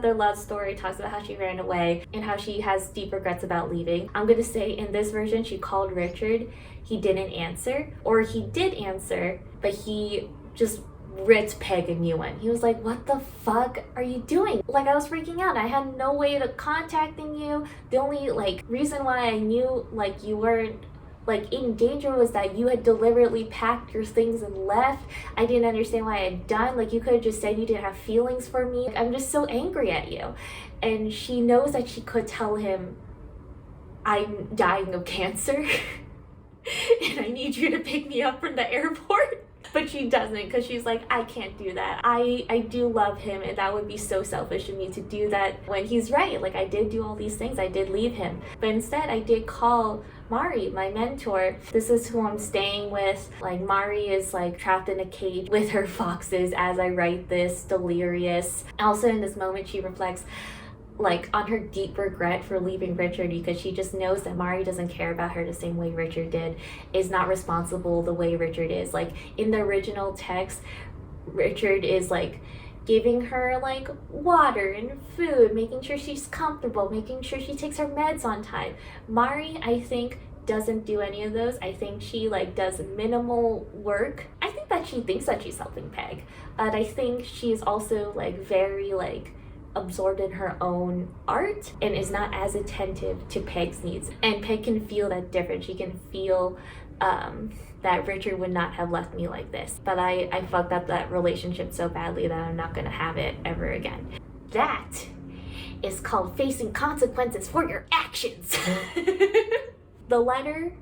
their love story, talks about how she ran away, and how she has deep regrets about leaving. I'm gonna say in this version, she called Richard, he didn't answer, or he did answer, but he just ripped Peg a new one. He was like, what the fuck are you doing? Like, I was freaking out. I had no way of contacting you. The only like reason why I knew like you weren't like in danger was that you had deliberately packed your things and left. I didn't understand why I had done. Like, you could have just said you didn't have feelings for me. I'm just so angry at you. And she knows that she could tell him, I'm dying of cancer and I need you to pick me up from the airport. But she doesn't, because she's like, I can't do that. I do love him, and that would be so selfish of me to do that when he's right. Like, I did do all these things. I did leave him. But instead, I did call Maureen, my mentor. This is who I'm staying with. Like, Maureen is like trapped in a cage with her foxes as I write this, delirious. Also in this moment, she reflects like on her deep regret for leaving Richard, because she just knows that Mari doesn't care about her the same way Richard did, is not responsible the way Richard is. Like in the original text, Richard is like giving her like water and food, making sure she's comfortable, making sure she takes her meds on time. Mari, I think, doesn't do any of those. I think she like does minimal work. I think that she thinks that she's helping Peg, but I think she's also like very like absorbed in her own art and is not as attentive to Peg's needs. And Peg can feel that difference. She can feel that Richard would not have left me like this. But I fucked up that relationship so badly that I'm not gonna have it ever again. That is called facing consequences for your actions. The letter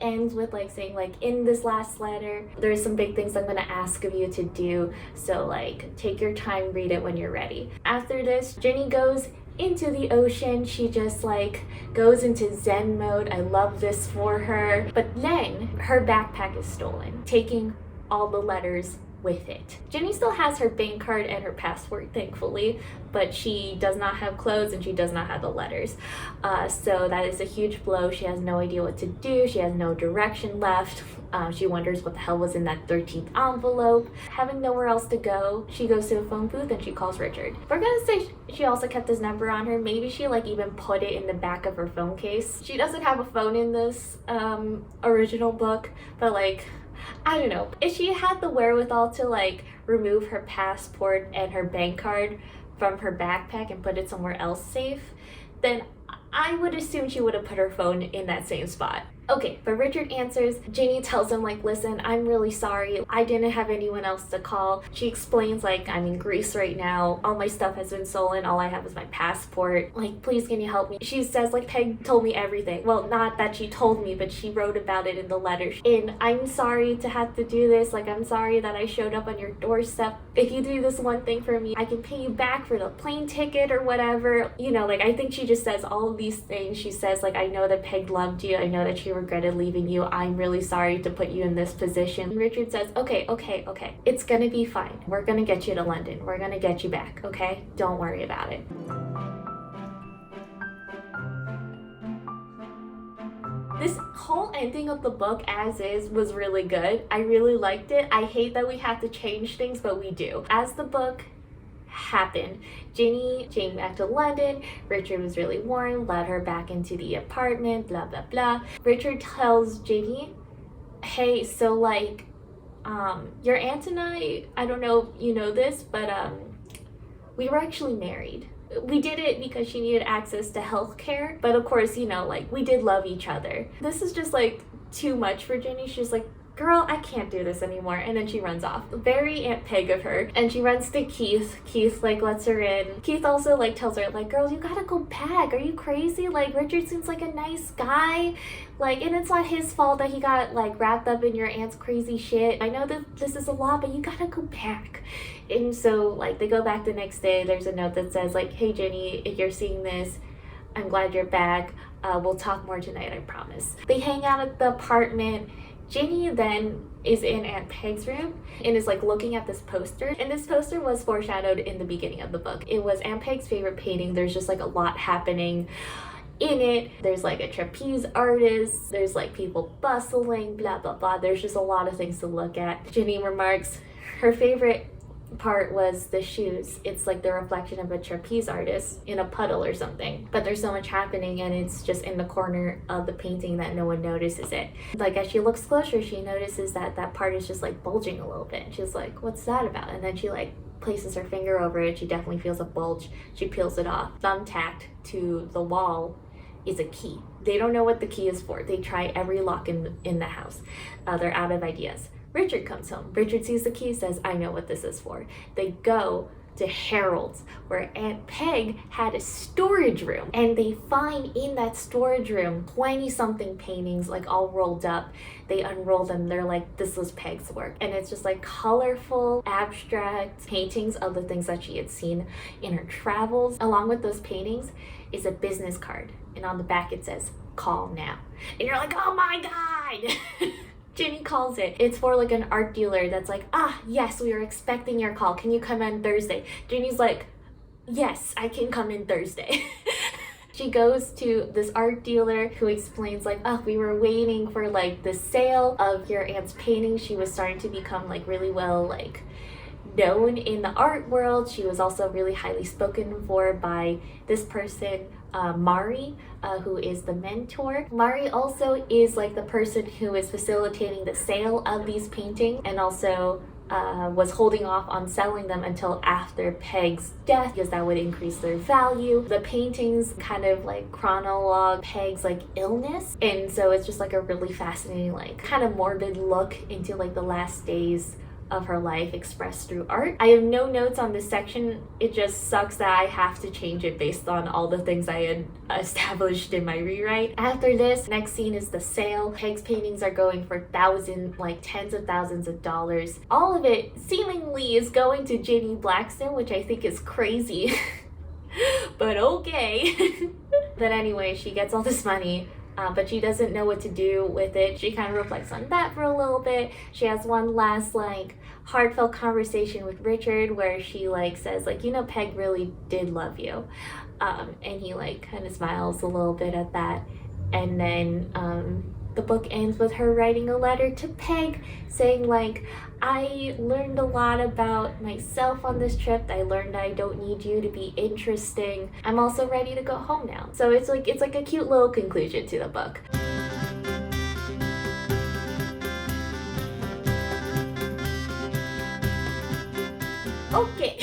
ends with like saying like, in this last letter, there's some big things I'm gonna ask of you to do, so like take your time, read it when you're ready. After this, Ginny goes into the ocean. She just like goes into Zen mode. I love this for her. But then her backpack is stolen, taking all the letters with it. Ginny still has her bank card and her passport, thankfully, but she does not have clothes and she does not have the letters. So that is a huge blow. She has no idea what to do. She has no direction left. She wonders what the hell was in that 13th envelope. Having nowhere else to go, she goes to a phone booth and she calls Richard. We're gonna say she also kept his number on her. Maybe she like even put it in the back of her phone case. She doesn't have a phone in this original book, but like, I don't know. If she had the wherewithal to like remove her passport and her bank card from her backpack and put it somewhere else safe, then I would assume she would have put her phone in that same spot. Okay, but Richard answers. Ginny tells him like, listen, I'm really sorry. I didn't have anyone else to call. She explains like, I'm in Greece right now. All my stuff has been stolen. All I have is my passport. Like, please can you help me? She says like, Peg told me everything. Well, not that she told me, but she wrote about it in the letter. And I'm sorry to have to do this. Like, I'm sorry that I showed up on your doorstep. If you do this one thing for me, I can pay you back for the plane ticket or whatever. You know, like, I think she just says all of these things. She says like, I know that Peg loved you. I know that she regretted leaving you. I'm really sorry to put you in this position. And Richard says, okay. It's gonna be fine. We're gonna get you to London. We're gonna get you back, okay? Don't worry about it. This whole ending of the book as is was really good. I really liked it. I hate that we have to change things, but we do. As the book happened, Ginny came back to London. Richard was really warm, led her back into the apartment, blah blah blah. Richard tells Ginny, hey, so like your aunt and I don't know if you know this, but we were actually married. We did it because she needed access to healthcare, but of course, you know, like, we did love each other. This is just like too much for Ginny. She's like, girl, I can't do this anymore. And then she runs off. Very Aunt Peg of her. And she runs to Keith. Keith like lets her in. Keith also like tells her like, girl, you gotta go back. Are you crazy? Like, Richard seems like a nice guy. Like, and it's not his fault that he got like wrapped up in your aunt's crazy shit. I know that this is a lot, but you gotta go back. And so like they go back the next day. There's a note that says like, hey Ginny, if you're seeing this, I'm glad you're back. We'll talk more tonight, I promise. They hang out at the apartment. Ginny then is in Aunt Peg's room and is like looking at this poster, and this poster was foreshadowed in the beginning of the book. It was Aunt Peg's favorite painting. There's just like a lot happening in it. There's like a trapeze artist, there's like people bustling, blah blah blah. There's just a lot of things to look at. Ginny remarks her favorite part was the shoes. It's like the reflection of a trapeze artist in a puddle or something, but there's so much happening and it's just in the corner of the painting that no one notices it. Like, as she looks closer, she notices that that part is just like bulging a little bit, and she's like, what's that about? And then she like places her finger over it. She definitely feels a bulge. She peels it off. Thumbtacked to the wall is a key. They don't know what the key is for. They try every lock in the house. They're out of ideas. Richard comes home. Richard sees the key, says, I know what this is for. They go to Harold's, where Aunt Peg had a storage room, and they find in that storage room 20-something paintings, like all rolled up. They unroll them. They're like, this was Peg's work. And it's just like colorful, abstract paintings of the things that she had seen in her travels. Along with those paintings is a business card, and on the back it says, call now. And you're like, oh my God. Ginny calls it. It's for like an art dealer that's like, yes, we are expecting your call. Can you come in Thursday? Ginny's like, yes, I can come in Thursday. She goes to this art dealer who explains like, we were waiting for like the sale of your aunt's painting. She was starting to become like really well like known in the art world. She was also really highly spoken for by this person, Maureen, who is the mentor. Maureen also is like the person who is facilitating the sale of these paintings, and also was holding off on selling them until after Peg's death because that would increase their value. The paintings kind of like chronologue Peg's like illness, and so it's just like a really fascinating like kind of morbid look into like the last days of her life expressed through art. I have no notes on this section. It just sucks that I have to change it based on all the things I had established in my rewrite. After this, next scene is the sale. Peg's paintings are going for thousands, like tens of thousands of dollars. All of it seemingly is going to Ginny Blackstone, which I think is crazy. But okay. But anyway, she gets all this money. but she doesn't know what to do with it. She kind of reflects on that for a little bit. She has one last like heartfelt conversation with Richard where she like says like, you know, Peg really did love you, and he like kind of smiles a little bit at that. And then the book ends with her writing a letter to Peg saying like, I learned a lot about myself on this trip. I learned I don't need you to be interesting. I'm also ready to go home now. So it's like a cute little conclusion to the book. Okay.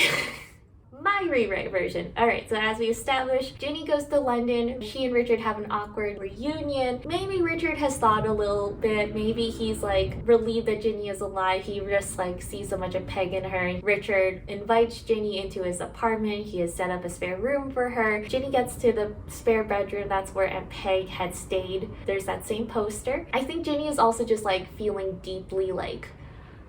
My rewrite version. Alright, so as we established, Ginny goes to London. She and Richard have an awkward reunion. Maybe Richard has thought a little bit. Maybe he's like relieved that Ginny is alive. He just like sees so much of Peg in her. Richard invites Ginny into his apartment. He has set up a spare room for her. Ginny gets to the spare bedroom. That's where Aunt Peg had stayed. There's that same poster. I think Ginny is also just like feeling deeply like,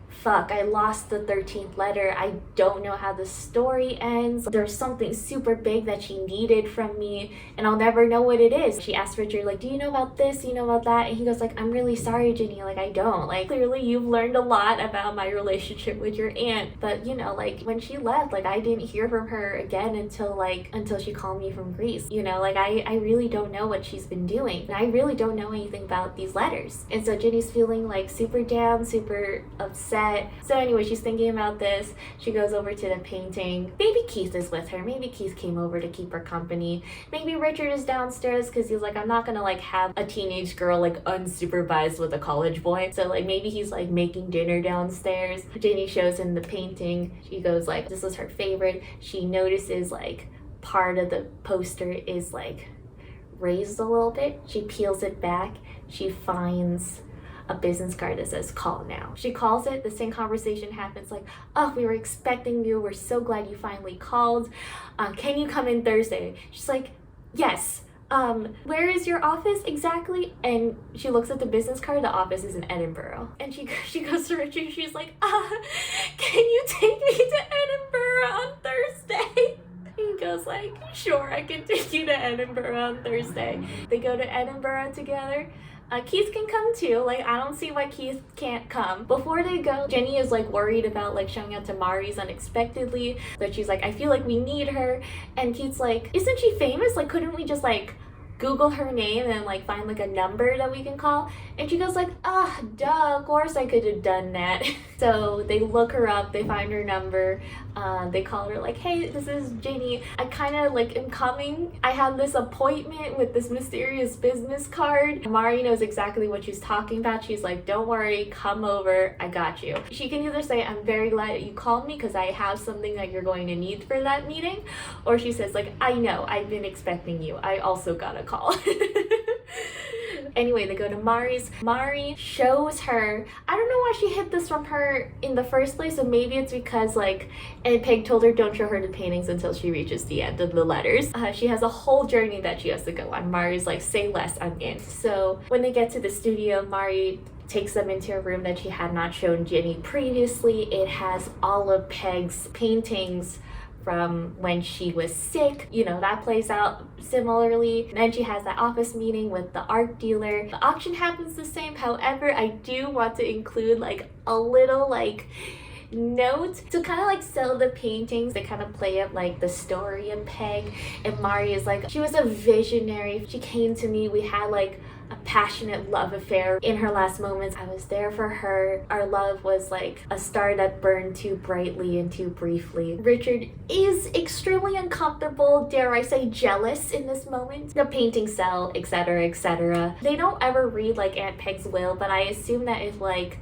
fuck, I lost the 13th letter. I don't know how the story ends. There's something super big that she needed from me and I'll never know what it is. She asked Richard like, do you know about this? Do you know about that? And he goes like, I'm really sorry, Ginny. Like, I don't. Like, clearly you've learned a lot about my relationship with your aunt. But you know, like when she left, like I didn't hear from her again until she called me from Greece. You know, like I really don't know what she's been doing. And I really don't know anything about these letters. And so Ginny's feeling like super down, super upset. So anyway, she's thinking about this. She goes over to the painting. Maybe Keith is with her. Maybe Keith came over to keep her company. Maybe Richard is downstairs because he's like, I'm not gonna like have a teenage girl like unsupervised with a college boy. So like maybe he's like making dinner downstairs. Ginny shows him the painting. She goes like, this was her favorite. She notices like part of the poster is like raised a little bit. She peels it back. She finds a business card that says call now. She calls it. The same conversation happens like, oh, we were expecting you. We're so glad you finally called. Can you come in Thursday? She's like, yes. Where is your office exactly? And she looks at the business card. The office is in Edinburgh. And she goes to Richard. She's like, can you take me to Edinburgh on Thursday? He goes like, sure, I can take you to Edinburgh on Thursday. They go to Edinburgh together. Keith can come too. Like, I don't see why Keith can't come. Before they go, Ginny is like worried about like showing up to Mari's unexpectedly. But she's like, I feel like we need her. And Keith's like, isn't she famous? Like, couldn't we just like Google her name and like find like a number that we can call? And she goes like, duh, of course I could have done that. So they look her up, they find her number, they call her like, hey, this is Ginny. I kind of like am coming. I have this appointment with this mysterious business card. Mari knows exactly what she's talking about. She's like, don't worry, come over, I got you. She can either say, I'm very glad that you called me because I have something that you're going to need for that meeting. Or she says like, I know, I've been expecting you. I also got a call. Anyway, they go to Mari's. Mari shows her, I don't know why she hid this from her in the first place, so maybe it's because like Aunt Peg told her don't show her the paintings until she reaches the end of the letters. She has a whole journey that she has to go on. Mari's like, say less, I'm in. So when they get to the studio, Mari takes them into a room that she had not shown Ginny previously. It has all of Peg's paintings from when she was sick. You know, that plays out similarly. And then she has that office meeting with the art dealer. The auction happens the same. However, I do want to include like a little like note to kind of like sell the paintings. They kind of play up like the story of Peg. And Mari is like, she was a visionary. She came to me. We had like a passionate love affair in her last moments. I was there for her. Our love was like a star that burned too brightly and too briefly. Richard is extremely uncomfortable, dare I say jealous in this moment. The paintings sell, etc, etc. They don't ever read like Aunt Peg's will, but I assume that if like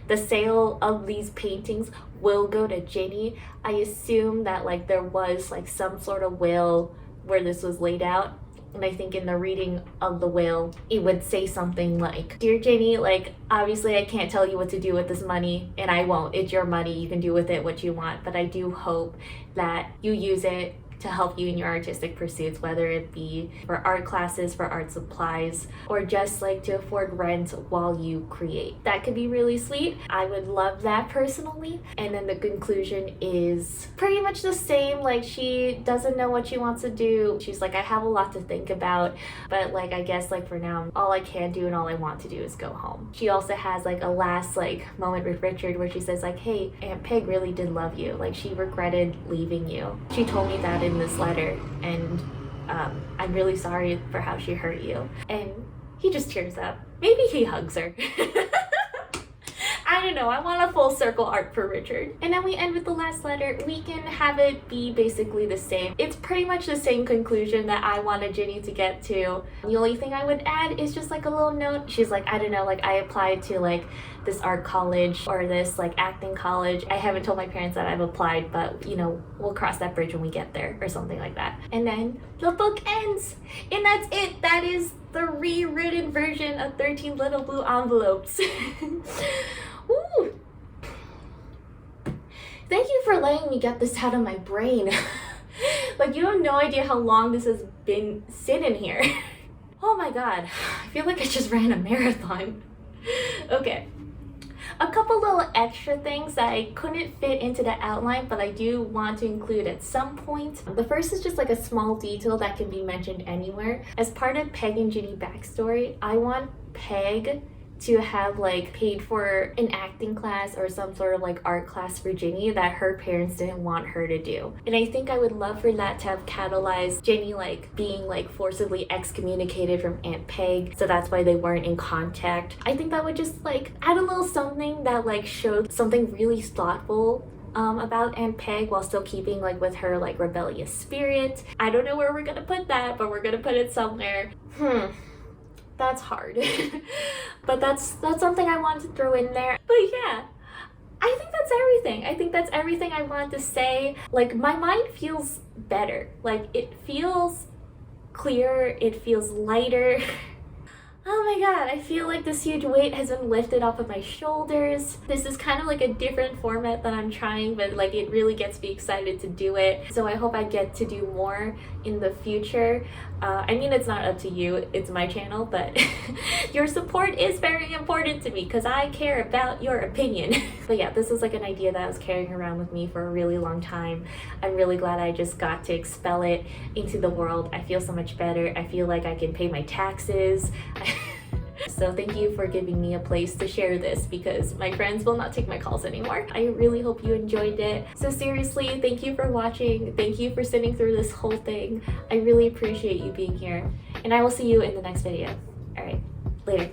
the sale of these paintings will go to Ginny, I assume that like there was like some sort of will where this was laid out. And I think in the reading of the will, it would say something like, Dear Ginny, like, obviously I can't tell you what to do with this money, and I won't. It's your money. You can do with it what you want. But I do hope that you use it to help you in your artistic pursuits, whether it be for art classes, for art supplies, or just like to afford rent while you create. That could be really sweet. I would love that personally. And then the conclusion is pretty much the same. Like, she doesn't know what she wants to do. She's like, I have a lot to think about, but like, I guess like for now, all I can do and all I want to do is go home. She also has like a last like moment with Richard where she says like, hey, Aunt Peg really did love you. Like, she regretted leaving you. She told me that in this letter, and I'm really sorry for how she hurt you. And he just tears up. Maybe he hugs her. I don't know, I want a full circle arc for Richard. And then we end with the last letter. We can have it be basically the same. It's pretty much the same conclusion that I wanted Ginny to get to. The only thing I would add is just like a little note. She's like, I don't know, like I applied to like this art college or this like acting college. I haven't told my parents that I've applied, but you know, we'll cross that bridge when we get there, or something like that. And then the book ends, and that's it. That is the rewritten version of 13 Little Blue Envelopes. Woo! Thank you for letting me get this out of my brain. Like, you have no idea how long this has been sitting here. Oh my god, I feel like I just ran a marathon. Okay. A couple little extra things that I couldn't fit into the outline, but I do want to include at some point. The first is just like a small detail that can be mentioned anywhere. As part of Peg and Ginny backstory, I want Peg to have like paid for an acting class or some sort of like art class for Ginny that her parents didn't want her to do. And I think I would love for that to have catalyzed Ginny like being like forcibly excommunicated from Aunt Peg, so that's why they weren't in contact. I think that would just like add a little something that like showed something really thoughtful about Aunt Peg while still keeping like with her like rebellious spirit. I don't know where we're gonna put that, but we're gonna put it somewhere. That's hard. But that's something I wanted to throw in there. But yeah, I think that's everything. I think that's everything I wanted to say. Like, my mind feels better. Like, it feels clearer, it feels lighter. Oh my god, I feel like this huge weight has been lifted off of my shoulders. This is kind of like a different format that I'm trying, but like it really gets me excited to do it. So I hope I get to do more in the future. I mean, it's not up to you, it's my channel, but your support is very important to me because I care about your opinion. But yeah, this is like an idea that I was carrying around with me for a really long time. I'm really glad I just got to expel it into the world. I feel so much better. I feel like I can pay my taxes. So thank you for giving me a place to share this, because my friends will not take my calls anymore. I really hope you enjoyed it. So seriously, thank you for watching. Thank you for sitting through this whole thing. I really appreciate you being here. And I will see you in the next video. All right, later.